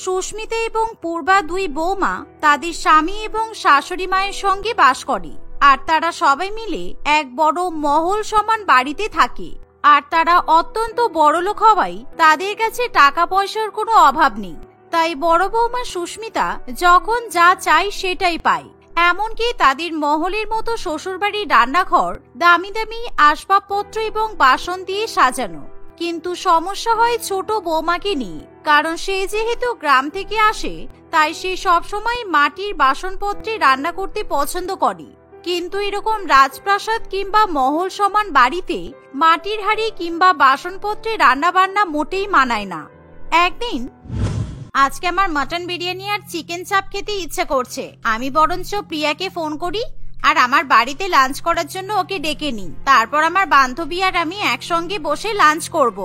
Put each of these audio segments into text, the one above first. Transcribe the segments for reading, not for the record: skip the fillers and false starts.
সুস্মিতা এবং পূর্বা দুই বৌমা তাদের স্বামী এবং শাশুড়ি মায়ের সঙ্গে বাস করে। আর তারা সবাই মিলে এক বড় মহল সমান বাড়িতে থাকে। আর তারা অত্যন্ত বড়লোক হওয়ায় তাদের কাছে টাকা পয়সার কোনো অভাব নেই। তাই বড় বৌমা সুস্মিতা যখন যা চায় সেটাই পায়। এমনকি তাদের মহলের মতো শ্বশুরবাড়ির রান্নাঘর দামি দামি আসবাবপত্র এবং বাসন দিয়ে সাজানো। কিন্তু সমস্যা হয় ছোট বৌমাকে নিয়ে, কারণ সে যেহেতু গ্রাম থেকে আসে তাই সে সবসময় মাটির বাসনপত্রে রান্না করতে পছন্দ করে। কিন্তু এরকম রাজপ্রাসাদ কিংবা মহল সমান বাড়িতে মাটির হাঁড়ি কিংবা বাসনপত্রে রান্না বান্না মোটেই মানায় না। একদিন, আজকে আমার মাটন বিরিয়ানি আর চিকেন চাপ খেতে ইচ্ছে করছে, আমি বরঞ্চ প্রিয়াকে ফোন করি আর আমার বাড়িতে লাঞ্চ করার জন্য ওকে ডেকে নিই। তারপর আমার বান্ধবী আর আমি একসঙ্গে বসে লাঞ্চ করব।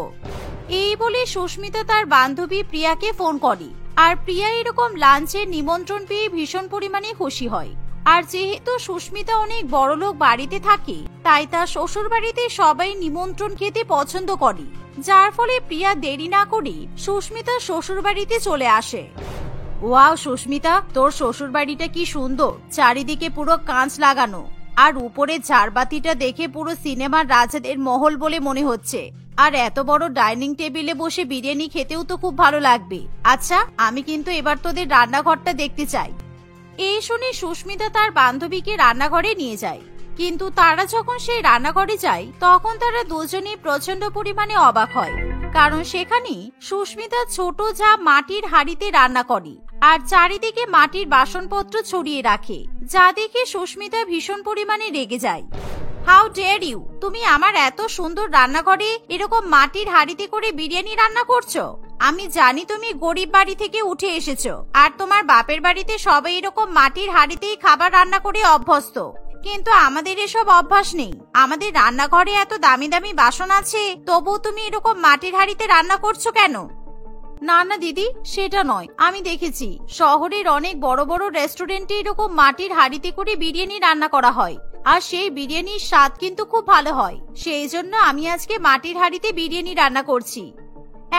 এই বলে সুস্মিতা তার বান্ধবী প্রিয়াকে ফোন করে। আর প্রিয়া এরকম লাঞ্চের নিমন্ত্রণ পেয়ে ভীষণ পরিমাণে খুশি হয়। আর যেহেতু সুস্মিতা অনেক বড়লোক বাড়িতে থাকে তাই তার শ্বশুর বাড়িতে সবাই নিমন্ত্রণ খেতে পছন্দ করে, যার ফলে প্রিয়া দেরি না করে সুস্মিতার শ্বশুর বাড়িতে চলে আসে। ওয়াও সুস্মিতা, তোর শ্বশুর বাড়িটা কি সুন্দর, চারিদিকে পুরো কাঁচ লাগানো, আর উপরে ঝাড়বাতিটা দেখে পুরো সিনেমার রাজাদের মহল বলে মনে হচ্ছে। আর এত বড় ডাইনিং টেবিলে বসে বিরিয়ানি খেতেও তো খুব ভালো লাগবে। আচ্ছা, আমি কিন্তু এবার তোদের রান্নাঘরটা দেখতে চাই। এই শুনে সুস্মিতা তার বান্ধবীকে রান্নাঘরে নিয়ে যায়। কিন্তু তারা যখন সেই রান্নাঘরে যায় তখন তারা দুজনেই প্রচন্ড পরিমাণে অবাক হয়, কারণ সেখানে সুস্মিতা ছোট যা মাটির হাঁড়িতে রান্না করে আর চারিদিকে মাটির বাসনপত্র ছড়িয়ে রাখে, যা দেখে সুস্মিতা ভীষণ পরিমাণে রেগে যায়। হাউ ডেয়ার ইউ, তুমি আমার এত সুন্দর রান্নাঘরে এরকম মাটির হাঁড়িতে করে বিরিয়ানি রান্না করছো? আমি জানি তুমি গরিব বাড়ি থেকে উঠে এসেছো আর তোমার বাপের বাড়িতে সবাই এরকম মাটির হাঁড়িতেই খাবার রান্না করে অভ্যস্ত, কিন্তু আমাদের এসব অভ্যাস নেই। আমাদের রান্নাঘরে এত দামি দামি বাসন আছে, তবুও তুমি এরকম মাটির হাঁড়িতে রান্না করছো কেন? না না দিদি, সেটা নয়, আমি দেখেছি শহরের অনেক বড় বড় রেস্টুরেন্টে এরকম মাটির হাঁড়িতে করে বিরিয়ানি রান্না করা হয়, আর সেই বিরিয়ানির স্বাদ কিন্তু খুব ভালো হয়। সেই জন্য আমি আজকে মাটির হাঁড়িতে বিরিয়ানি রান্না করছি।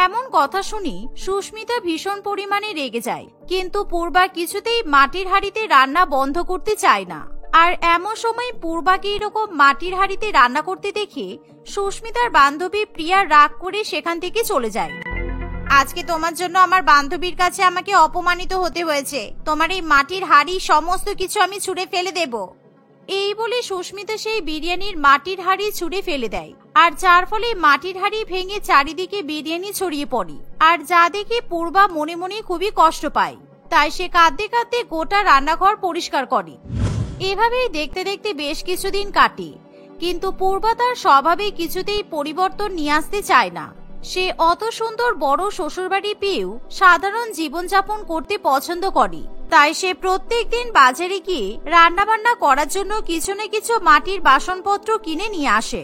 এমন কথা শুনি সুস্মিতা ভীষণ পরিমাণে রেগে যায়, কিন্তু পূর্বা কিছুতেই মাটির হাঁড়িতে রান্না বন্ধ করতে চায় না। আর এমন সময় পূর্বাকে এরকম মাটির হাঁড়িতে রান্না করতে দেখে সুস্মিতার বান্ধবী প্রিয়া রাগ করে সেখান থেকে চলে যায়। আজকে তোমার জন্য আমার বান্ধবীর কাছে আমাকে অপমানিত হতে হয়েছে। তোমার এই মাটির হাঁড়ি সমস্ত কিছু আমি ছুঁড়ে ফেলে দেব। এই বলে সুস্মিতা সেই বিরিয়ানির মাটির হাঁড়ি ছুঁড়ে ফেলে দেয়, আর যার ফলে মাটির হাঁড়ি ভেঙে চারিদিকে বিরিয়ানি ছড়িয়ে পড়ে। আর যা দেখে পূর্বা মনে মনে খুবই কষ্ট পায়, তাই সে কাঁদতে কাঁদতে গোটা রান্নাঘর পরিষ্কার করে। এভাবেই দেখতে দেখতে বেশ কিছুদিন কাটে, কিন্তু পূর্বা তার স্বভাবে কিছুতেই পরিবর্তন নিয়ে আসতে চায় না। সে অত সুন্দর বড় শ্বশুরবাড়ি পেয়েও সাধারণ জীবনযাপন করতে পছন্দ করে। তাই সে প্রত্যেকদিন বাজারে গিয়ে রান্না বান্না করার জন্য কিছু না কিছু মাটির বাসনপত্র কিনে নিয়ে আসে।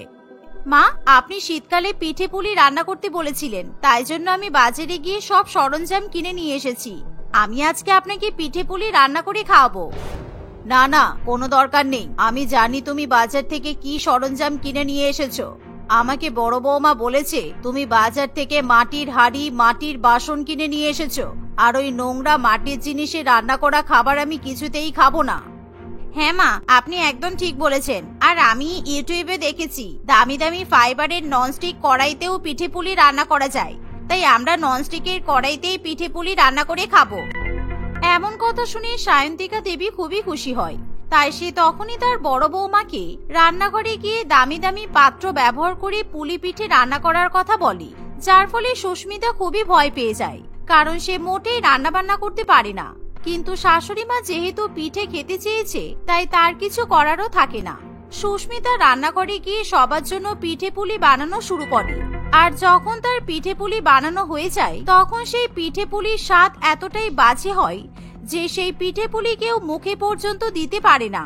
মা, আপনি শীতকালে পিঠে পুলি রান্না করতে বলেছিলেন, তাই জন্য আমি বাজারে গিয়ে সব সরঞ্জাম কিনে নিয়ে এসেছি। আমি আজকে আপনাকে পিঠে পুলি রান্না করে খাওয়াবো। না না, কোনো দরকার নেই। আমি জানি তুমি বাজার থেকে কি সরঞ্জাম কিনে নিয়ে এসেছো। আমাকে বড় বৌমা বলেছে তুমি বাজার থেকে মাটির হাঁড়ি, মাটির বাসন কিনে নিয়ে এসেছো, আর ওই নোংরা মাটির জিনিসে রান্না করা খাবার আমি কিছুতেই খাবো না। হ্যাঁ মা, আপনি একদম ঠিক বলেছেন। আর আমি ইউটিউবে দেখেছি দামি দামি ফাইবারের ননস্টিক কড়াইতেও পিঠে পুলি রান্না করা যায়, তাই আমরা ননস্টিকের কড়াইতেই পিঠে পুলি রান্না করে খাবো। এমন কথা শুনে সায়ন্তিকা দেবী খুবই খুশি হয়। তাই সে তখনই তার বড় বৌমাকে রান্নাঘরে গিয়ে দামি দামি পাত্র ব্যবহার করে পুলি পিঠে রান্না করার কথা বলে, যার ফলে সুস্মিতা খুবই ভয় পেয়ে যায়, কারণ সে মোটেই রান্না বান্না করতে পারে না। কিন্তু শাশুড়ি মা যেহেতু পিঠে খেতে চেয়েছে তাই তার কিছু করারও থাকে না। সুস্মিতা রান্নাঘরে গিয়ে সবার জন্য পিঠে পুলি বানানো শুরু করে। আর যখন তার পিঠে পুলি বানানো হয়ে যায় তখন সেই পিঠে পুলির স্বাদ এতটাই বাজে হয় যে সেই পিঠে পুলি কেউ মুখে পর্যন্ত দিতে পারে না।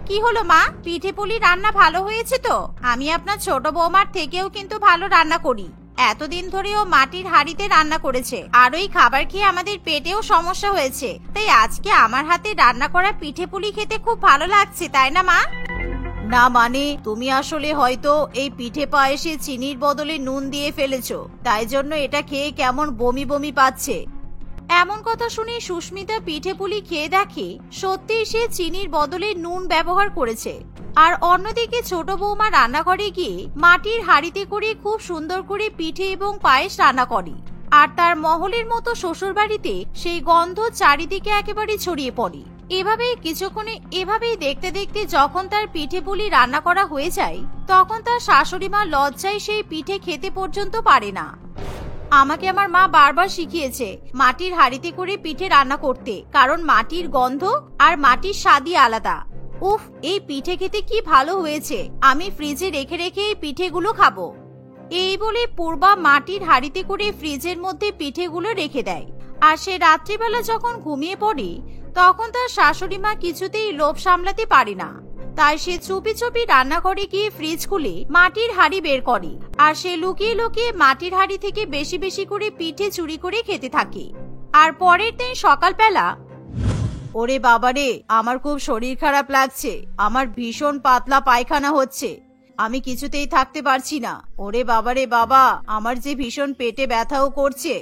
কি হলো মা, পিঠে পুলি রান্না ভালো হয়েছে তো? আমি আপনার ছোট বৌমার থেকেও কিন্তু ভালো রান্না করি। এতদিন ধরে ও মাটির হাঁড়িতে রান্না করেছে, আর ওই খাবার খেয়ে আমাদের পেটেও সমস্যা হয়েছে, তাই আজকে আমার হাতে রান্না করা পিঠে পুলি খেতে খুব ভালো লাগছে, তাই না মা? না মানে, তুমি আসলে হয়তো এই পিঠে পায়েসে চিনির বদলে নুন দিয়ে ফেলেছো, তাই জন্য এটা খেয়ে কেমন বমি বমি পাচ্ছে। এমন কথা শুনে সুস্মিতা পিঠে পুলি খেয়ে দেখে সত্যি সে চিনির বদলে নুন ব্যবহার করেছে। আর অন্যদিকে ছোট বৌমা রান্নাঘরে গিয়ে মাটির হাঁড়িতে করে খুব সুন্দর করে পিঠে এবং পায়েস রান্না করে। আর তার মহলের মতো শ্বশুর বাড়িতে সেই গন্ধ চারিদিকে একেবারে ছড়িয়ে পড়ে। এভাবেই দেখতে দেখতে যখন তার পিঠে পুলি রান্না করা হয়ে যায়, তখন তার শাশুড়ি মা লজ্জায় সেই পিঠে খেতে পর্যন্ত পারে না। আমাকে আমার মা বারবার শিখিয়েছে মাটির হাঁড়িতে করে পিঠে রান্না করতে, কারণ মাটির গন্ধ আর মাটির স্বাদই আলাদা। উফ, এই পিঠে খেতে কি ভালো হয়েছে, আমি ফ্রিজে রেখে রেখে এই পিঠেগুলো খাবো। এই বলে পূর্বা মাটির হাঁড়িতে করে ফ্রিজের মধ্যে পিঠেগুলো রেখে দেয়। আর সে রাত্রিবেলা যখন ঘুমিয়ে পড়ে, তখন তার শাশুড়ি মা কিছুতেই লোভ সামলাতে পারে না। তাই সে চুপি চুপি রান্নাঘরে গিয়ে ফ্রিজ খুলে মাটির হাঁড়ি বের করে। আর সে লুকিয়ে লুকিয়ে মাটির হাঁড়ি থেকে বেশি বেশি করে পিঠে চুরি করে খেতে থাকে। আর পরের দিন সকালবেলা, ওরে বাবারে, আমার খুব শরীর খারাপ লাগছে, আমার ভীষণ পাতলা পায়খানা হচ্ছে, আমি কিছুতেই থাকতে পারছি না। ওরে বাবারে বাবা, আমার যে ভীষণ পেটে ব্যথাও করছে।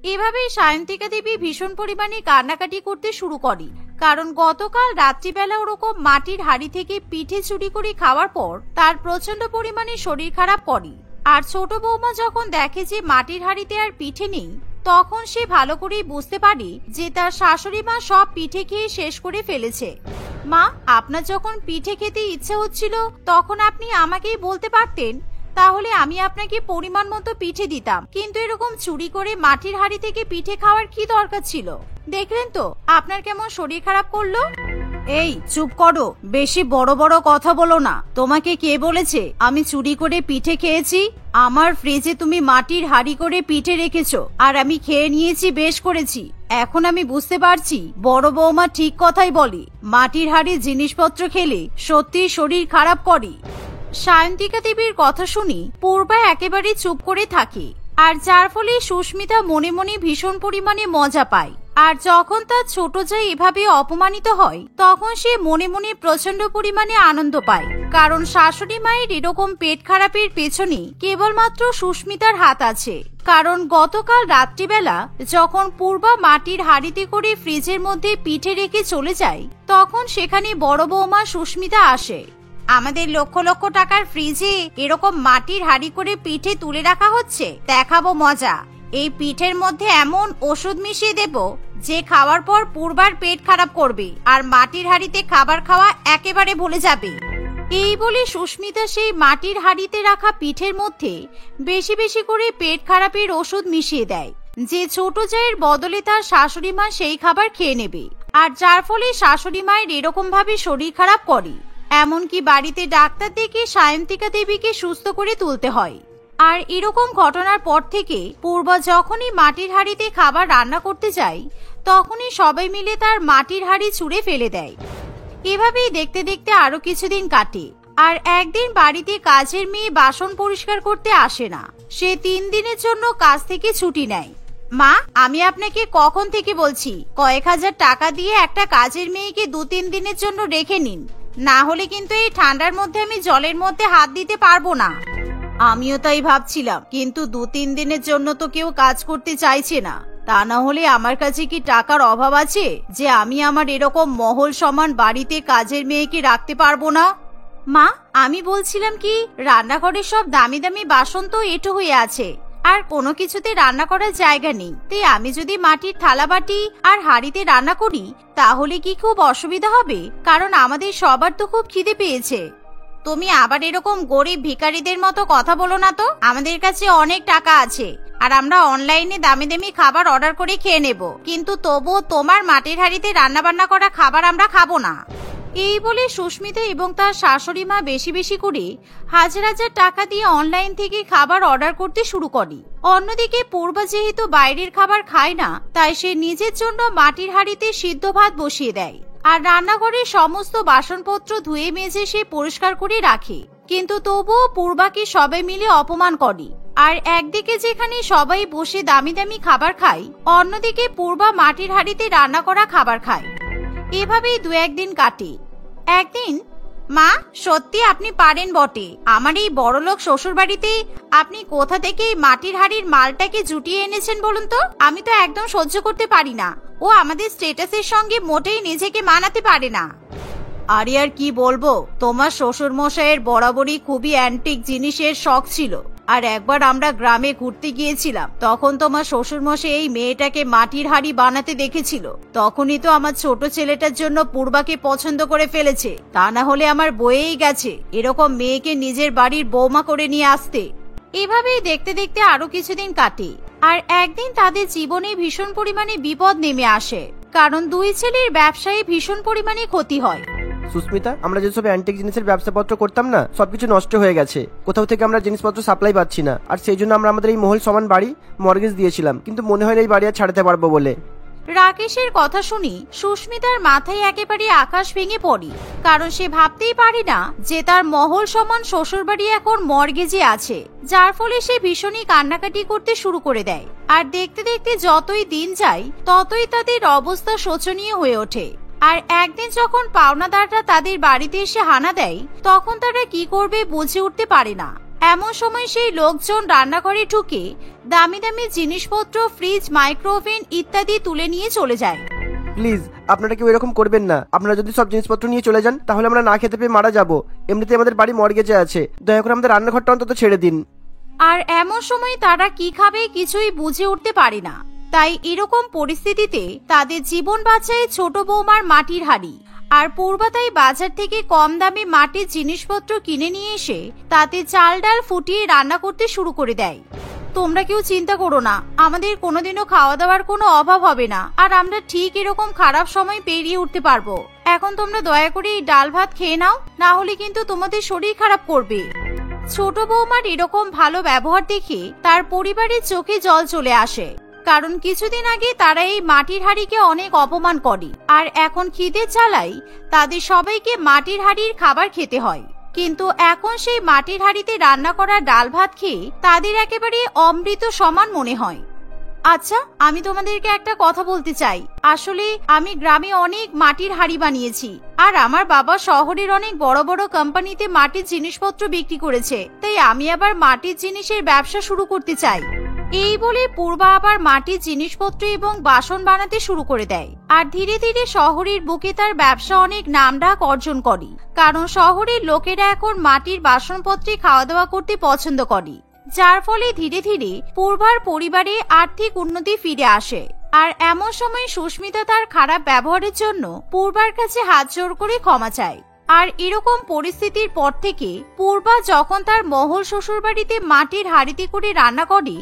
এভাবেই সায়ন্তিকা দেবী ভীষণ পরিমাণে কান্নাকাটি করতে শুরু করে, কারণ গতকাল রাত্রিবেলা ওরকম মাটির হাঁড়ি থেকে পিঠে চুরি করে খাওয়ার পর তার প্রচন্ড পরিমাণে শরীর খারাপ করে। আর ছোট বৌমা যখন দেখে যে মাটির হাঁড়িতে আর পিঠে নেই, তখন সে ভালো করেই বুঝতে পারে যে তার শাশুড়ি মা সব পিঠে খেয়ে শেষ করে ফেলেছে। মা, আপনার যখন পিঠে খেতে ইচ্ছে হচ্ছিল তখন আপনি আমাকেই বলতে পারতেন, তাহলে আমি আপনাকে পরিমাণ মতো পিঠে দিতাম, কিন্তু এরকম চুরি করে মাটির হাঁড়ি থেকে পিঠে খাওয়ার কি দরকার ছিল? দেখলেন তো আপনার কেমন শরীর খারাপ করলো। এই চুপ করো, বেশি বড় বড় কথা বলো না। তোমাকে কে বলেছে আমি চুরি করে পিঠে খেয়েছি? আমার ফ্রিজে তুমি মাটির হাঁড়ি করে পিঠে রেখেছো, আর আমি খেয়ে নিয়েছি, বেশ করেছি। এখন আমি বুঝতে পারছি বড় বৌমা ঠিক কথাই বলে, মাটির হাঁড়ির জিনিসপত্র খেলে সত্যি শরীর খারাপ করে। সায়ন্তিকা দেবীর কথা শুনি পূর্বা একেবারে চুপ করে থাকে, আর যার ফলে সুস্মিতা মনে মনে ভীষণ পরিমাণে মজা পায়। আর যখন তার ছোট জাই এভাবে অপমানিত হয়, তখন সে মনে মনে প্রচন্ড পরিমাণে আনন্দ পায়, কারণ শাশুড়ি মায়ের এরকম পেট খারাপের পেছনে কেবলমাত্র সুস্মিতার হাত আছে। কারণ গতকাল রাত্রিবেলা যখন পূর্বা মাটির হাঁড়িতে করে ফ্রিজের মধ্যে পিঠে রেখে চলে যায়, তখন সেখানে বড় বৌমা সুস্মিতা আসে। আমাদের লক্ষ লক্ষ টাকার ফ্রিজে এরকম মাটির হাঁড়ি করে পিঠে তুলে রাখা হচ্ছে, দেখাবো মজা। এই পিঠের মধ্যে এমন ওষুধ মিশিয়ে দেব যে খাওয়ার পর পূর্বার পেট খারাপ করবে, আর মাটির হাঁড়িতে খাবার খাওয়া একেবারে ভুলে যাবে। এই বলে সুস্মিতা সেই মাটির হাঁড়িতে রাখা পিঠের মধ্যে বেশি বেশি করে পেট খারাপের ওষুধ মিশিয়ে দেয়, যে ছোট জায়ের বদলে তার শাশুড়ি মা সেই খাবার খেয়ে নেবে। আর যার ফলে শাশুড়ি মায়ের এরকম ভাবে শরীর খারাপ করে, এমনকি বাড়িতে ডাক্তার ডেকে সায়ন্তিকা দেবীকে সুস্থ করে তুলতে হয়। আর এরকম ঘটনার পর থেকে পূর্বা যখনই মাটির হাঁড়িতে খাবার রান্না করতে যায়, তখনই সবাই মিলে তার মাটির হাঁড়ি ছুঁড়ে ফেলে দেয়। এভাবেই দেখতে দেখতে আরো কিছুদিন কাটে। আর একদিন বাড়িতে কাজের মেয়ে বাসন পরিষ্কার করতে আসে না, সে 3 দিনের জন্য কাজ থেকে ছুটি নেয়। মা, আমি আপনাকে কখন থেকে বলছি কয়েক হাজার টাকা দিয়ে একটা কাজের মেয়েকে 2-3 দিনের জন্য রেখে নিন, না হলে কিন্তু এই ঠান্ডার মধ্যে আমি জলের মধ্যে হাত দিতে পারবো না। আমিও তাই ভাবছিলাম, কিন্তু 2-3 দিনের জন্য তো কেউ কাজ করতে চাইছে না। তা না হলে আমার কাছে কি টাকার অভাব আছে যে আমি আমার এরকম মহল সমান বাড়িতে কাজের মেয়েকে রাখতে পারবো না? মা, আমি বলছিলাম কি, রান্নাঘরের সব দামি দামি বাসন তো এঁটো হয়ে আছে, আর কোনো কিছুতে রান্না করার জায়গা নেই। তাই আমি যদি মাটির থালা বাটি আর হাঁড়িতে রান্না করি, তাহলে কি খুব অসুবিধা হবে? কারণ আমাদের সবার তো খুব খিদে পেয়েছে। তুমি আবার এরকম গরিব ভিখারিদের মতো কথা বলো না তো। আমাদের কাছে অনেক টাকা আছে, আর আমরা অনলাইনে দামি দামি খাবার অর্ডার করে খেয়ে নেব, কিন্তু তবুও তোমার মাটির হাঁড়িতে রান্না বান্না করা খাবার আমরা খাবো না। এই বলে সুস্মিতা এবং তার শাশুড়ি মা বেশি বেশি করে হাজার হাজার টাকা দিয়ে অনলাইন থেকে খাবার অর্ডার করতে শুরু করে। অন্যদিকে পূর্বা যেহেতু বাইরের খাবার খায় না, তাই সে নিজের জন্য মাটির হাঁড়িতে সিদ্ধ ভাত বসিয়ে দেয়, আর রান্নাঘরের সমস্ত বাসনপত্র ধুয়ে মেজে সে পরিষ্কার করে রাখে। কিন্তু তবুও পূর্বাকে সবাই মিলে অপমান করে। আর একদিকে যেখানে সবাই বসে দামি দামি খাবার খায়, অন্যদিকে পূর্বা মাটির হাঁড়িতে রান্না করা খাবার খায়। এভাবেই 2-1 দিন কাটে। একদিন মা, সত্যি আপনি পারেন বটে। আমার এই বড়লোক শ্বশুর বাড়িতে আপনি কোথা থেকে এই মাটির হাড়ির মালটাকে জুটিয়ে এনেছেন বলুন তো? আমি তো একদম সহ্য করতে পারি না। ও আমাদের স্ট্যাটাসের সঙ্গে মোটেই নিজেকে মানাতে পারে না। আরে আর কি বলবো, তোমার শ্বশুর মশাইয়ের বরাবরই খুবই অ্যান্টিক জিনিসের শখ ছিল। আর একবার আমরা গ্রামে ঘুরতে গিয়েছিলাম, তখন তোমার শ্বশুর মশাই এই মেয়েটাকে মাটির হাড়ি বানাতে দেখেছিল। তখনই তো আমার ছোট ছেলেটার জন্য পূর্বাকে পছন্দ করে ফেলেছে। তা না হলে আমার বয়েই গেছে এরকম মেয়েকে নিজের বাড়ির বৌমা করে নিয়ে আসতে। এভাবেই দেখতে দেখতে আরো কিছুদিন কাটে। আর একদিন তাদের জীবনে ভীষণ পরিমাণে বিপদ নেমে আসে, কারণ দুই ছেলের ব্যবসায় ভীষণ পরিমাণে ক্ষতি হয়। সুস্মিতা, আমরা যেসব অ্যান্টিক জিনিসের ব্যবসাপত্র করতাম না, সবকিছু নষ্ট হয়ে গেছে। কোথাও থেকে আমরা জিনিসপত্র সাপ্লাই পাচ্ছি না, আর সেই জন্য আমরা আমাদের এই মহল সমান বাড়ি মর্গেজ দিয়েছিলাম, কিন্তু মনে হয় না এই বাড়ি আর ছাড়তে পারবো বলে। রাকেশের কথা শুনি সুস্মিতার মাথায় একেবারে আকাশ ভেঙে পড়ে, কারণ সে ভাবতেই পারে না যে তার মহল সমান শ্বশুরবাড়ি এখন মর্গেজে আছে, যার ফলে সে ভীষণই কান্নাকাটি করতে শুরু করে দেয়। আর দেখতে দেখতে যতই দিন যায় ততই তাদের অবস্থা শোচনীয় হয়ে ওঠে। আর একদিন যখন পাওনাদাররা তাদের বাড়িতে এসে হানা দেয়, তখন তারা কি করবে বুঝে উঠতে পারে না। এমন সময় সেই লোকজন রান্নাঘরে ঢুকে দামি দামি জিনিসপত্র, ফ্রিজ, মাইক্রোওভেন ইত্যাদি তুলে নিয়ে চলে যায়। প্লিজ আপনারা কেউ এরকম করবেন না। আপনারা যদি সব জিনিসপত্র নিয়ে চলে যান তাহলে আমরা না খেতে পেয়ে মারা যাবো। এমনিতে আমাদের বাড়ি মর্গেজে আছে, দয়া করে আমাদের রান্নাঘরটা অন্তত ছেড়ে দিন। আর এমন সময় তারা কি খাবে কিছুই বুঝে উঠতে পারে না। তাই এরকম পরিস্থিতিতে তাদের জীবন বাঁচায় ছোট বৌমার মাটির হাড়ি। আর পূর্বা তাই বাজার থেকে কম দামে মাটির জিনিসপত্র কিনে নিয়ে এসে তাতে চাল ডাল ফুটিয়ে রান্না করতে শুরু করে দেয়। তোমরা কেউ চিন্তা করো না, আমাদের কোনোদিনও খাওয়া দাওয়ার কোনো অভাব হবে না, আর আমরা ঠিক এরকম খারাপ সময় পেরিয়ে উঠতে পারবো। এখন তোমরা দয়া করে এই ডাল ভাত খেয়ে নাও, না হলে কিন্তু তোমাদের শরীর খারাপ করবে। ছোট বৌমার এরকম ভালো ব্যবহার দেখে তার পরিবারের চোখে জল চলে আসে, কারণ কিছুদিন আগে তারা এই মাটির হাড়িকে অনেক অপমান করে, আর এখন খিদে জ্বালায় তাদের সবাইকে মাটির হাড়ির খাবার খেতে হয়। কিন্তু এখন সেই মাটির হাড়িতে রান্না করা ডাল ভাত খেয়ে তাদের একেবারে অমৃত সমান মনে হয়। আচ্ছা, আমি তোমাদেরকে একটা কথা বলতে চাই। আসলে আমি গ্রামে অনেক মাটির হাড়ি বানিয়েছি, আর আমার বাবা শহরের অনেক বড় বড় কোম্পানিতে মাটির জিনিসপত্র বিক্রি করেছে, তাই আমি আবার মাটির জিনিসের ব্যবসা শুরু করতে চাই। এই বলে পূর্বা আবার মাটির জিনিসপত্র এবং বাসন বানাতে শুরু করে দেয়। আর ধীরে ধীরে শহরের বুকে তার ব্যবসা অনেক নামডাক অর্জন করে, কারণ শহরের লোকেরা এখন মাটির বাসনপত্রে খাওয়া দাওয়া করতে পছন্দ করে, যার ফলে ধীরে ধীরে পূর্বার পরিবারে আর্থিক উন্নতি ফিরে আসে। আর এমন সময় সুস্মিতা তার খারাপ ব্যবহারের জন্য পূর্বার কাছে হাত জোর করে ক্ষমা চায়। আর এরকম পরিস্থিতির পর থেকে পূর্বা যখন তার মহল শ্বশুরবাড়িতে মাটির হাড়িতে করে রান্না করে,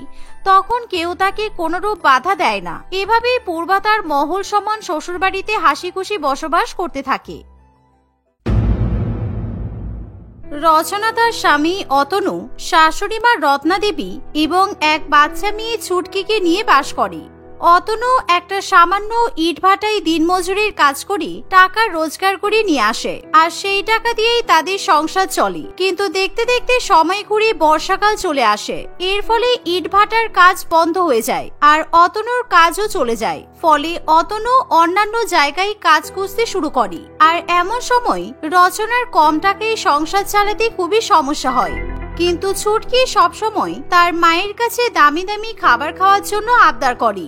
তখন কেউ তাকে কোনরূপ বাধা দেয় না। এভাবেই পূর্বা তার মহল সমান শ্বশুরবাড়িতে হাসি খুশি বসবাস করতে থাকে। রচনা তার স্বামী অতনু, শাশুড়ি মা রত্না দেবী এবং এক বাচ্চা মেয়ে ছুটকিকে নিয়ে বাস করে। অতনু একটা সামান্য ইটভাটায় দিনমজুরির কাজ করে টাকা রোজগার করে নিয়ে আসে, আর সেই টাকা দিয়েই তাদের সংসার চলে। কিন্তু দেখতে দেখতে সময় ঘুরিয়ে বর্ষাকাল চলে আসে, এর ফলে ইটভাটার কাজ বন্ধ হয়ে যায়, আর অতনুর কাজও চলে যায়। ফলে অতনু অন্যান্য জায়গায় কাজ খুঁজতে শুরু করে। আর এমন সময় রচনার কম টাকায় সংসার চালাতে খুবই সমস্যা হয়। কিন্তু ছুটকি সবসময় তার মায়ের কাছে দামি দামি খাবার খাওয়ার জন্য আবদার করে।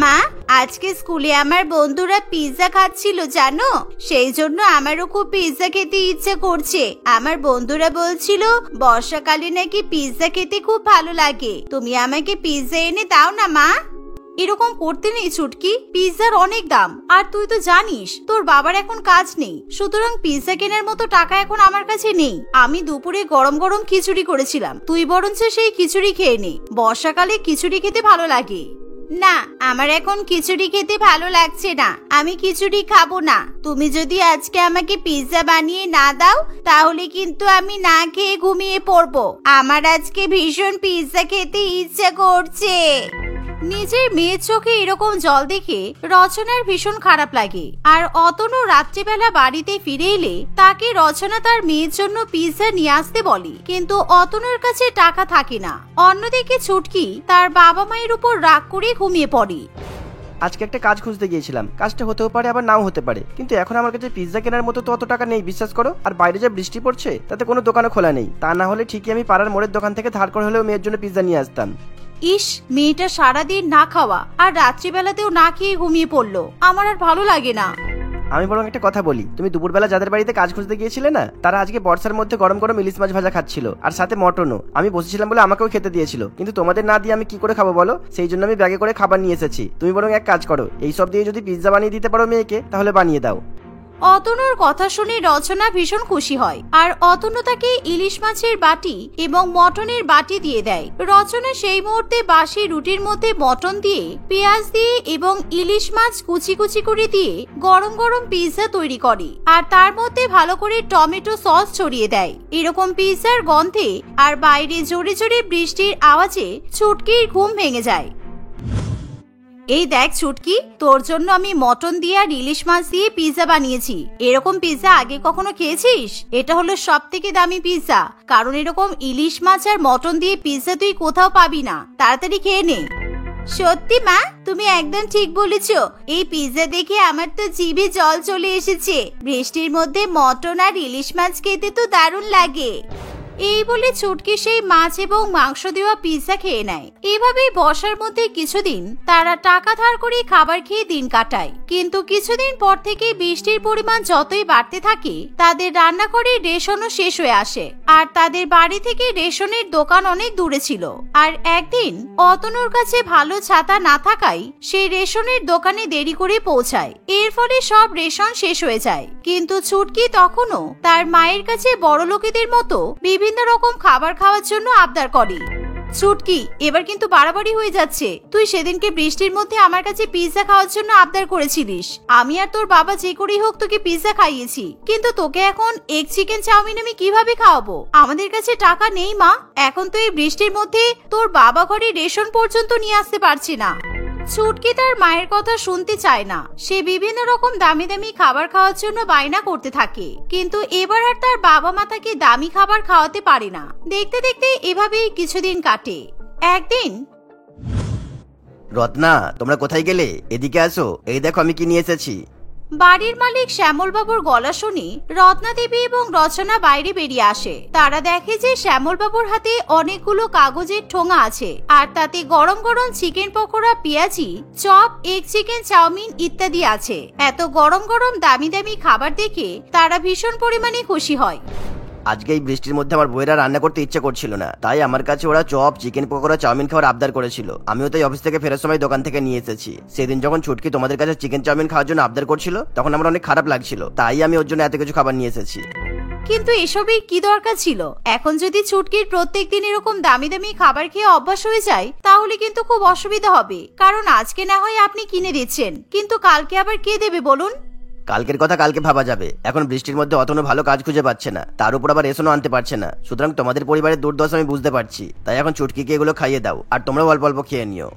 মা, আজকে স্কুলে আমার বন্ধুরা পিৎজা খাচ্ছিল জানো, সেই জন্য আমারও খুব পিৎজা খেতে ইচ্ছে করছে। আমার বন্ধুরা বলছিল বর্ষাকালে নাকি পিৎজা খেতে খুব ভালো লাগে, তুমি আমাকে পিৎজা এনে দাও না মা। এরকম করতে নেই ছুটকি, পিৎজার অনেক দাম, আর তুই তো জানিস তোর বাবার এখন কাজ নেই, সুতরাং পিৎজা কেনার মতো টাকা এখন আমার কাছে নেই। আমি দুপুরে গরম গরম খিচুড়ি করেছিলাম, তুই বরঞ্চ সেই খিচুড়ি খেয়ে নে, বর্ষাকালে খিচুড়ি খেতে ভালো লাগে। না, আমার এখন খিচুড়ি খেতে ভালো লাগছে না, আমি খিচুড়ি খাবো না। তুমি যদি আজকে আমাকে পিৎজা বানিয়ে না দাও তাহলে কিন্তু আমি না খেয়ে ঘুমিয়ে পড়বো। আমার আজকে ভীষণ পিৎজা খেতে ইচ্ছে করছে। নিজের মেয়ের চোখে এরকম জল দেখে রচনার ভীষণ খারাপ লাগে। আর অতনু রাত্রিবেলা বাড়িতে ফিরে এলে তাকে রচনা তার মেয়ের জন্য পিৎজা নিয়ে আসতে বলে, কিন্তু অতনুর কাছে টাকা থাকে না। অন্যদিকে ছুটকি তার বাবা মায়ের উপর রাগ করে ঘুমিয়ে পড়ে। আজকে একটা কাজ খুঁজতে গিয়েছিলাম, কাজটা হতেও পারে আবার নাও হতে পারে, কিন্তু এখন আমার কাছে পিৎজা কেনার মতো তো অত টাকা নেই, বিশ্বাস করো। আর বাইরে যা বৃষ্টি পড়ছে তাতে কোনো দোকানও খোলা নেই, তা না হলে ঠিকই আমি পাড়ার মোড়ের দোকান থেকে ধার করে হলেও মেয়ের জন্য পিৎজা নিয়ে আসতাম। ইস, মেয়েটা সারাদিন না খাওয়া আর রাত্রিবেলাতেও না খেয়ে ঘুমিয়ে পড়লো, আমার আর ভালো লাগে না। আমি বরং একটা কথা বলি, তুমি দুপুরবেলা যাদের বাড়িতে কাজ খুঁজতে গিয়েছিলে না, তারা আজকে বর্ষার মধ্যে গরম গরম ইলিশ মাছ ভাজা খাচ্ছিল আর সাথে মটনও। আমি বসেছিলাম বলে আমাকেও খেতে দিয়েছিল, কিন্তু তোমাদের না দিয়ে আমি কি করে খাবো বলো? সেই জন্য আমি ব্যাগে করে খাবার নিয়ে এসেছি। তুমি বরং এক কাজ করো, এই সব দিয়ে যদি পিৎজা বানিয়ে দিতে পারো মেয়েকে, তাহলে বানিয়ে দাও। অতনুর কথা শুনে রচনা ভীষণ খুশি হয় আর অতনু তাকে ইলিশ মাছের বাটি এবং মটনের বাটি দিয়ে দেয়। রচনা সেই মুহূর্তে বাসি রুটির মধ্যে মটন দিয়ে, পেঁয়াজ দিয়ে এবং ইলিশ মাছ কুচি কুচি করে দিয়ে গরম গরম পিৎজা তৈরি করে আর তার মধ্যে ভালো করে টমেটো সস ছড়িয়ে দেয়। এরকম পিৎজার গন্ধে আর বাইরে জোরে জোরে বৃষ্টির আওয়াজে ছুটকির ঘুম ভেঙে যায়। এই দেখ ছুটকি, তোর জন্য আমি মটন দিয়ে আর ইলিশ মাছ দিয়ে পিৎজা বানিয়েছি। এরকম পিৎজা আগে কখনো খেয়েছিস? এটা হলো সব থেকে দামি পিৎজা, কারণ এরকম ইলিশ মাছ আর মটন দিয়ে পিৎজা তুই কোথাও পাবি না। তাড়াতাড়ি খেয়ে নে। সত্যি মা, তুমি একদম ঠিক বলেছো। এই পিৎজা দেখে আমার তো জিভে জল চলে এসেছে। বৃষ্টির মধ্যে মটন আর ইলিশ মাছ খেতে তো দারুণ লাগে। এই বলে ছুটকি সেই মাছ এবং মাংস দেওয়া পিৎজা খেয়ে নেয়। এভাবেই বর্ষার মধ্যে কিছুদিন তারা টাকা ধার করে খাবার খেয়ে দিন কাটায়। কিন্তু কিছুদিন পর থেকে বৃষ্টির পরিমাণ যতই বাড়তে থাকে, তাদের রান্নাঘরে রেশনও শেষ হয়ে আসে আর তাদের বাড়ি থেকে রেশনের দোকান অনেক দূরে ছিল। আর একদিন অতনুর কাছে ভালো ছাতা না থাকায় সেই রেশনের দোকানে দেরি করে পৌঁছায়। এর ফলে সব রেশন শেষ হয়ে যায়। কিন্তু ছুটকি তখনও তার মায়ের কাছে বড় লোকেদের মতো বিভিন্ন রকম খাবার খাওয়ার জন্য আবদার করে। ছুটকি, এবার কিন্তু বাড়াবাড়ি হয়ে যাচ্ছে। তুই সেদিনকে বৃষ্টির মধ্যে আমার কাছে পিৎজা খাওয়ার জন্য আবদার করেছিলিস। আমি আর তোর বাবা যে করেই হোক তোকে পিৎজা খাইয়েছি, কিন্তু তোকে এখন এগ চিকেন চাউমিন আমি কিভাবে খাওয়াবো? আমাদের কাছে টাকা নেই মা। এখন তো এই বৃষ্টির মধ্যে তোর বাবা ঘরে রেশন পর্যন্ত নিয়ে আসতে পারছি না। ছুটকি তার মায়ের কথা শুনতে চায় না। সে বিভিন্ন রকম দামি দামি খাবার খাওয়ার জন্য বায়না করতে থাকে, কিন্তু এবার আর তার বাবা মা তাকে দামি খাবার খাওয়াতে পারে না। দেখতে দেখতে এভাবেই কিছুদিন কাটে। একদিন, রত্না, তোমরা কোথায় গেলে? এদিকে আসো, এই দেখো আমি কি নিয়ে এসেছি। বাড়ির মালিক শ্যামল বাবুর গলা শুনে রত্না দেবী এবং রচনা বাইরে বেরিয়ে আসে। তারা দেখে যে শ্যামল বাবুর হাতে অনেকগুলো কাগজের ঠোঙা আছে আর তাতে গরম গরম চিকেন পকোড়া, পেঁয়াজি, চপ, এগ চিকেন চাউমিন ইত্যাদি আছে। এত গরম গরম দামি দামি খাবার দেখে তারা ভীষণ পরিমাণে খুশি হয়। আজকে এই বৃষ্টির মধ্যে আমার বউয়েরা রান্না করতে ইচ্ছে করছিল না, তাই আমার কাছে ওরা চপ, চিকেন পকোড়া, চাউমিন খাওয়ার আবদার করেছিল। আমিও তাই অফিস থেকে ফেরার সময় দোকান থেকে নিয়ে এসেছি। সেদিন যখন ছুটকি তোমাদের কাছে চিকেন চাউমিন খাওয়ার জন্য আবদার করছিল, তখন আমার অনেক খারাপ লাগছিল, তাই আমি ওর জন্য এত কিছু খাবার নিয়ে এসেছি। কিন্তু এসবের কি দরকার ছিল? এখন যদি ছুটকির প্রত্যেকদিন এরকম দামি দামি খাবার খেয়ে অভ্যাস হয়ে যায়, তাহলে কিন্তু খুব অসুবিধা হবে। কারণ আজকে না হয় আপনি কিনে দিচ্ছেন, কিন্তু কালকে আবার কে দেবে বলুন? কালকের কথা কালকে ভাবা যাবে। এখন বৃষ্টির মধ্যে অতনু ভালো কাজ খুঁজে পাচ্ছে না, তার উপর আবার রেশনও আনতে পারছে না। সুতরাং তোমাদের পরিবারের দুর্দশা আমি বুঝতে পারছি, তাই এখন ছুটকিকে এগুলো খাইয়ে দাও আর তোমরাও অল্প অল্প খেয়ে নিও।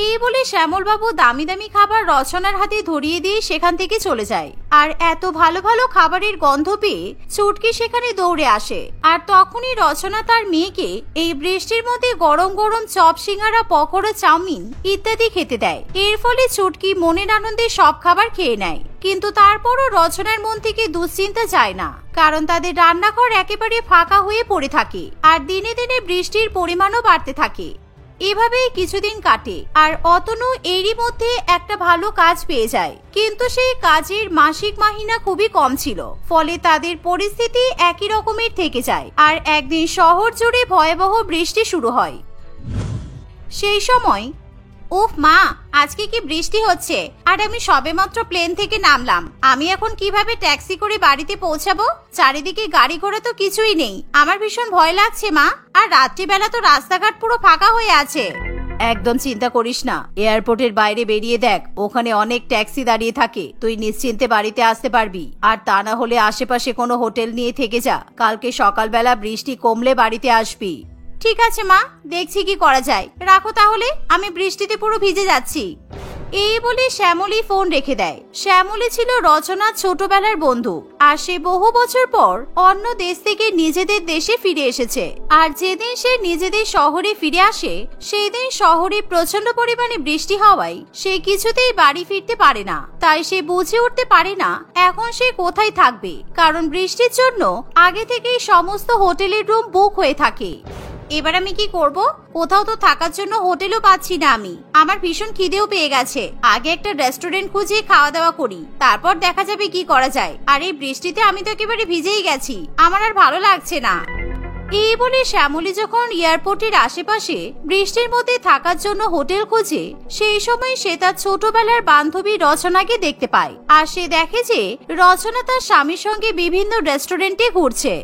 এই বলে শ্যামল বাবু দামি দামি খাবার রচনার হাতে ধরিয়ে দিয়ে সেখান থেকে চলে যায়। আর এত ভালো ভালো খাবারের গন্ধ পেয়ে ছুটকি সেখানে দৌড়ে আসে। আর তখনই রচনা তার মেয়েকে এই বৃষ্টির মধ্যে গরম গরম চপ, সিঙ্গারা, পকোড়া, চাউমিন ইত্যাদি খেতে দেয়। এর ফলে ছুটকি মনের আনন্দে সব খাবার খেয়ে নেয়। কিন্তু তারপরও রচনার মন থেকে দুশ্চিন্তা যায় না, কারণ তাদের রান্নাঘর একেবারে ফাঁকা হয়ে পড়ে থাকে আর দিনে দিনে বৃষ্টির পরিমাণও বাড়তে থাকে। এভাবেই কিছুদিন কাটে আর অতনু এরই মধ্যে একটা ভালো কাজ পেয়ে যায়। কিন্তু সেই কাজের মাসিক মাহিনা খুবই কম ছিল, ফলে তাদের পরিস্থিতি একই রকমের থেকে যায়। আর একদিন শহর জুড়ে ভয়াবহ বৃষ্টি শুরু হয়। সেই সময়, উফ মা, আজকে কি বৃষ্টি হচ্ছে! আর আমি সবেমাত্র প্লেন থেকে নামলাম। আমি এখন কিভাবে ট্যাক্সি করে বাড়িতে পৌঁছাবো? চারিদিকে গাড়ি ঘোড়া তো কিছুই নেই। আমার ভীষণ ভয় লাগছে মা। আর রাত্রিবেলা তো রাস্তাঘাট পুরো ফাঁকা হয়ে আছে। একদম চিন্তা করিস না, এয়ারপোর্টের বাইরে বেরিয়ে দেখ, ওখানে অনেক ট্যাক্সি দাঁড়িয়ে থাকে। তুই নিশ্চিন্তে বাড়িতে আসতে পারবি। আর তা না হলে আশেপাশে কোনো হোটেল নিয়ে থেকে যা। কালকে সকালবেলা বৃষ্টি কমলে বাড়িতে আসবি। ঠিক আছে মা, দেখছি কি করা যায়। রাখো তাহলে, আমি বৃষ্টিতে পুরো ভিজে যাচ্ছি। এই বলে শ্যামলী ফোন রেখে দেয়। শ্যামলী ছিল রচনার ছোটবেলার বন্ধু, আর সে বহু বছর পর অন্য দেশ থেকে নিজেদের দেশে ফিরে এসেছে। আর যেদিন সে নিজেদের শহরে ফিরে আসে সেই দিন শহরে প্রচন্ড পরিমাণে বৃষ্টি হওয়ায় সে কিছুতেই বাড়ি ফিরতে পারে না। তাই সে বুঝে উঠতে পারে না এখন সে কোথায় থাকবে, কারণ বৃষ্টির জন্য আগে থেকেই সমস্ত হোটেলের রুম বুক হয়ে থাকে। এবার আমি কি করব? কোথাও তো থাকার জন্য হোটেলও পাচ্ছি না আমি। আমার ভীষণ খিদেও পেয়ে গেছে। আগে একটা রেস্টুরেন্ট খুঁজে খাওয়া দাওয়া করি, তারপর দেখা যাবে কি করা যায়। আর এই বৃষ্টিতে আমি তো একেবারে ভিজেই গেছি, আমার আর ভালো লাগছে না। এই বলে শ্যামলী যখন এয়ারপোর্টের আশেপাশে বৃষ্টির মধ্যে থাকার জন্য হোটেল খোঁজে, সেই সময় সে তার ছোটবেলার বান্ধবী রচনাকে দেখতে পায়। আর সে দেখে যে রচনা তার স্বামীর সঙ্গে বিভিন্ন রেস্টুরেন্টে ঘুরছে।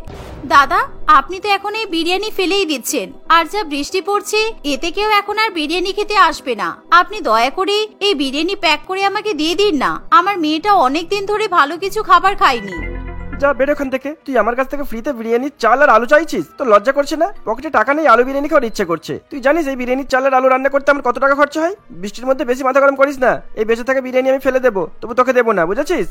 দাদা, আপনি তো এখন এই বিরিয়ানি ফেলেই দিচ্ছেন, আর যা বৃষ্টি পড়ছে এতে কেউ এখন আর বিরিয়ানি খেতে আসবে না। আপনি দয়া করে এই বিরিয়ানি প্যাক করে আমাকে দিয়ে দিন না। আমার মেয়েটা অনেকদিন ধরে ভালো কিছু খাবার খায়নি। যা বের ওখান থেকে। তুই আমার কাছ থেকে ফ্রিতে বিরিয়ানি চাল আর আলু চাইছিস? তো লজ্জা করছে না? পকেটে টাকা নেই, আলু বিরিয়ানি খাওয়ার ইচ্ছে করছে। তুই জানিস এই বিরিয়ানির চাল আর আলু রান্না করতে আমার কত টাকা খরচা হয়? বৃষ্টির মধ্যে বেশি মাথা গরম করিস না। এই বেঁচে থাকা বিরিয়ানি আমি ফেলে দেবো, তবু তোকে দেবো না, বুঝেছিস?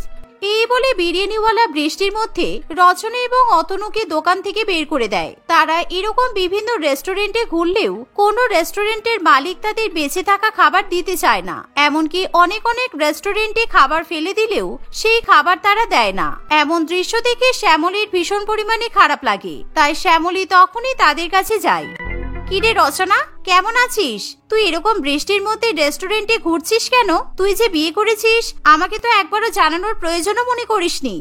এই বলে বিরিয়ানিওয়ালা বৃষ্টির মধ্যে রচনা এবং অতনুকে দোকান থেকে বের করে দেয়। তারা এরকম বিভিন্ন রেস্টুরেন্টে ঘুরলেও কোনো রেস্টুরেন্টের মালিক তাদের বেঁচে থাকা খাবার দিতে চায় না। এমনকি অনেক অনেক রেস্টুরেন্টে খাবার ফেলে দিলেও সেই খাবার তারা দেয় না। এমন দৃশ্য দেখে শ্যামলীর ভীষণ পরিমাণে খারাপ লাগে। তাই শ্যামলী তখনই তাদের কাছে যায়। কিরে রচনা, কেমন আছিস? তুই এরকম বৃষ্টির মধ্যে রেস্টুরেন্টে ঘুরছিস কেন? তুই যে বিয়ে করেছিস আমাকে তো একবারও জানানোর প্রয়োজনও মনে করিসনি।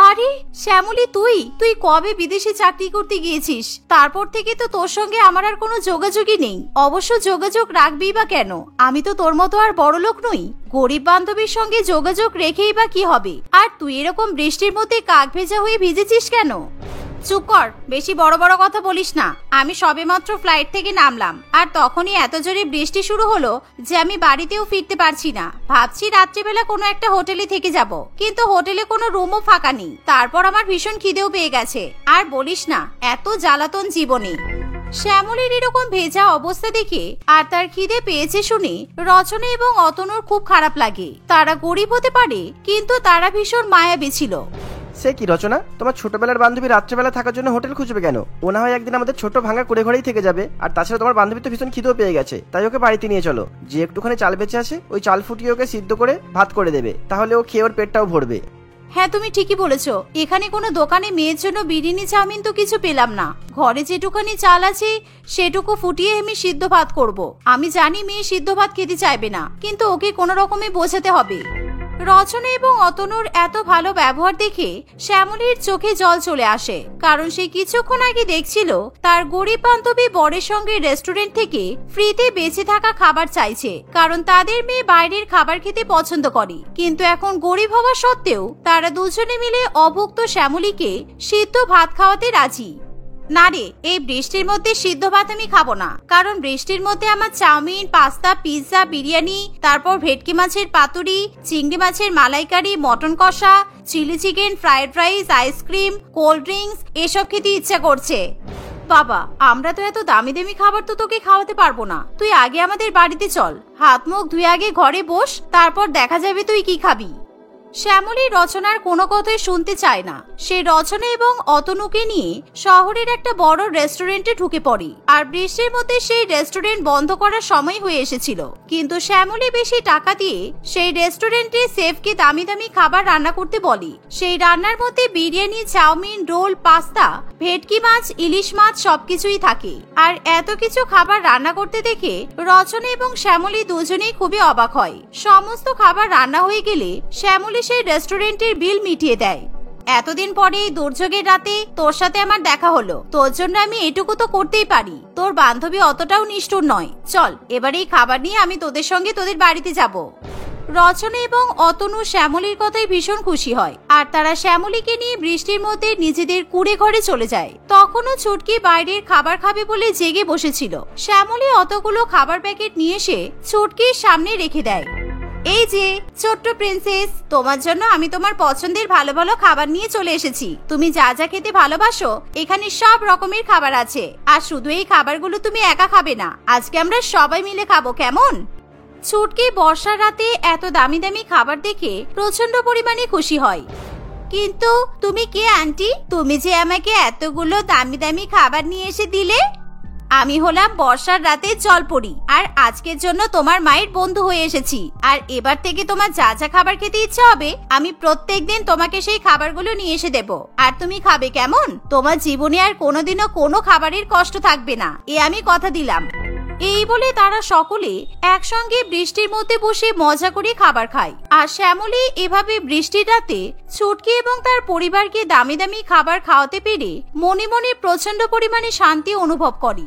আরে শ্যামলী, তুই কবে বিদেশে চাকরি করতে গিয়েছিস? তারপর থেকে তো তোর সঙ্গে আমার আর কোনো যোগাযোগই নেই। অবশ্য যোগাযোগ রাখবি বা কেন? আমি তো তোর মতো আর বড় লোক নই। গরিব বান্ধবীর সঙ্গে যোগাযোগ রেখেই বা কি হবে? আর তুই এরকম বৃষ্টির মধ্যে কাক ভেজা হয়ে ভিজেছিস কেন? চুপ কর, বেশি বড় বড় কথা বলিস না। আমি সবেমাত্র ফ্লাইট থেকে নামলাম, আর তখনই এত জোরে বৃষ্টি শুরু হলো যে আমি বাড়িতেও ফিরতে পারছি না। ভাবছি রাত্রিবেলা কোনো একটা হোটেলে থেকে যাব, কিন্তু হোটেলে কোনো রুমও ফাঁকা নেই। তারপর আমার ভীষণ খিদেও পেয়ে গেছে। আর বলিস না, এত জ্বালাতন জীবনে। শ্যামলীর এরকম ভেজা অবস্থা দেখে আর তার খিদে পেয়েছে শুনে রচনা এবং অতনুর খুব খারাপ লাগে। তারা গরিব হতে পারে, কিন্তু তারা ভীষণ মায়াবী ছিল। সে কি রচনা, তোমার ছোটবেলার বান্ধবী রাত্রেবেলা থাকার জন্য হোটেল খুঁজবে কেন? ও না হয় একদিন আমাদের ছোট ভাঙা কুড়ে ঘরেই থেকে যাবে। আর তাছাড়া তোমার বান্ধবী তো ভীষণ খিদেও পেয়ে গেছে, তাই ওকে বাড়িতে নিয়ে চলো। যে একটুখানি চাল বেঁচে আছে ওই চাল ফুটিয়ে ওকে সিদ্ধ করে ভাত করে দেবে, তাহলে ও খেয়ে ওর পেটটাও ভরবে। হ্যাঁ, তুমি ঠিকই বলেছো। এখানে কোনো দোকানে মেয়ের জন্য বিরিয়ানি চাউমিন তো কিছু পেলাম না। ঘরে যেটুখানি চাল আছে সেটুকু ফুটিয়ে আমি সিদ্ধ ভাত করব। আমি জানি মেয়ে সিদ্ধ ভাত খেতে চাইবে না, কিন্তু ওকে কোনো রকমে বোঝাতে হবে। রচনা এবং অতনুর এত ভালো ব্যবহার দেখে শ্যামলীর চোখে জল চলে আসে, কারণ সে কিছুক্ষণ আগে দেখছিল তার গরিব বান্ধবী বরের সঙ্গে রেস্টুরেন্ট থেকে ফ্রিতে বেঁচে থাকা খাবার চাইছে, কারণ তাদের মেয়ে বাইরের খাবার খেতে পছন্দ করে। কিন্তু এখন গরিব হওয়া সত্ত্বেও তারা দুজনে মিলে অভুক্ত শ্যামলীকে সিদ্ধ ভাত খাওয়াতে রাজি। না রে, এই বৃষ্টির মধ্যে সিদ্ধ ভাত আমি খাবো না, কারণ বৃষ্টির মধ্যে আমার চাউমিন, পাস্তা, পিৎজা, বিরিয়ানি, তারপর ভেটকি মাছের পাতুরি, চিংড়ি মাছের malaikari, mutton kosha, chilli chicken, fried rice, ice cream, cold drinks এসব খেতে ইচ্ছা করছে। বাবা, আমরা তো এত দামি দামি খাবার তো তোকে খাওয়াতে পারবো না। তুই আগে আমাদের বাড়িতে চল, হাত মুখ ধুয়ে আগে ঘরে বস, তারপর দেখা যাবে তুই কি খাবি। শ্যামলী রচনার কোনো কথাই শুনতে চায় না। সে রচনা এবং অতনুকে নিয়ে শহরের একটা বড় রেস্টুরেন্টে ঢুকে পড়ে। আর বৃষ্টির মধ্যে সেই রেস্টুরেন্ট বন্ধ করার সময় হয়ে এসেছিল, কিন্তু শ্যামলী বেশি টাকা দিয়ে সেই রেস্টুরেন্টে শেফকে দামি দামি খাবার রান্না করতে বলে। সেই রান্নার মধ্যে বিরিয়ানি, চাউমিন, রোল, পাস্তা, ভেটকি মাছ, ইলিশ মাছ সবকিছুই থাকে। আর এত কিছু খাবার রান্না করতে দেখে রচনা এবং শ্যামলী দুজনেই খুবই অবাক হয়। সমস্ত খাবার রান্না হয়ে গেলে শ্যামলী সেই রেস্টুরেন্টের বিল মিটিয়ে দেয়। এতদিন পরে এই দুর্যোগের রাতে তোর সাথে আমার দেখা হলো, তোর জন্য আমি এটুকু তো করতেই পারি। তোর বান্ধবী অতটাও নিষ্ঠুর নয়। চল, এবার এই খাবার নিয়ে আমি তোদের সঙ্গে তোদের বাড়িতে যাব। রচনা এবং অতনু শ্যামলীর কথায় ভীষণ খুশি হয়, আর তারা শ্যামলীকে নিয়ে বৃষ্টির মধ্যে নিজেদের কুড়ে ঘরে চলে যায়। তখনও ছুটকি বাইরের খাবার খাবে বলে জেগে বসেছিল। শ্যামলী অতগুলো খাবার প্যাকেট নিয়ে এসে ছুটকির সামনে রেখে দেয়। এই যে ছোট্ট প্রিন্সেস, তোমার জন্য আমি তোমার পছন্দের ভালো ভালো খাবার নিয়ে চলে এসেছি। তুমি যা যা খেতে ভালোবাসো এখানে সব রকমের খাবার আছে। আর শুধু এই খাবারগুলো তুমি একা খাবে না, আজকে আমরা সবাই মিলে খাবো, কেমন? ছুটকি বর্ষার রাতে এত দামি দামি খাবার দেখে প্রচন্ড পরিমাণে খুশি হয়। কিন্তু তুমি কে আন্টি? তুমি যে আমাকে এতগুলো দামি দামি খাবার নিয়ে এসে দিলে? আমি হলাম বর্ষার রাতে জলপরি, আর আজকের জন্য তোমার মায়ের বন্ধু হয়ে এসেছি। আর এবার থেকে তোমার যা যা খাবার খেতে ইচ্ছে হবে আমি প্রত্যেকদিন তোমাকে সেই খাবারগুলো নিয়ে এসে দেব, আর তুমি খাবে, কেমন? তোমার জীবনে আর কোনোদিনও কোনো খাবারের কষ্ট থাকবে না, এ আমি কথা দিলাম। এই বলে তারা সকলে একসঙ্গে বৃষ্টির মধ্যে বসে মজা করে খাবার খায়। আর শ্যামলী এভাবে বৃষ্টির রাতে ছুটকি এবং তার পরিবারকে দামি দামি খাবার খাওয়াতে পেরে মনে মনে প্রচন্ড পরিমাণে শান্তি অনুভব করে।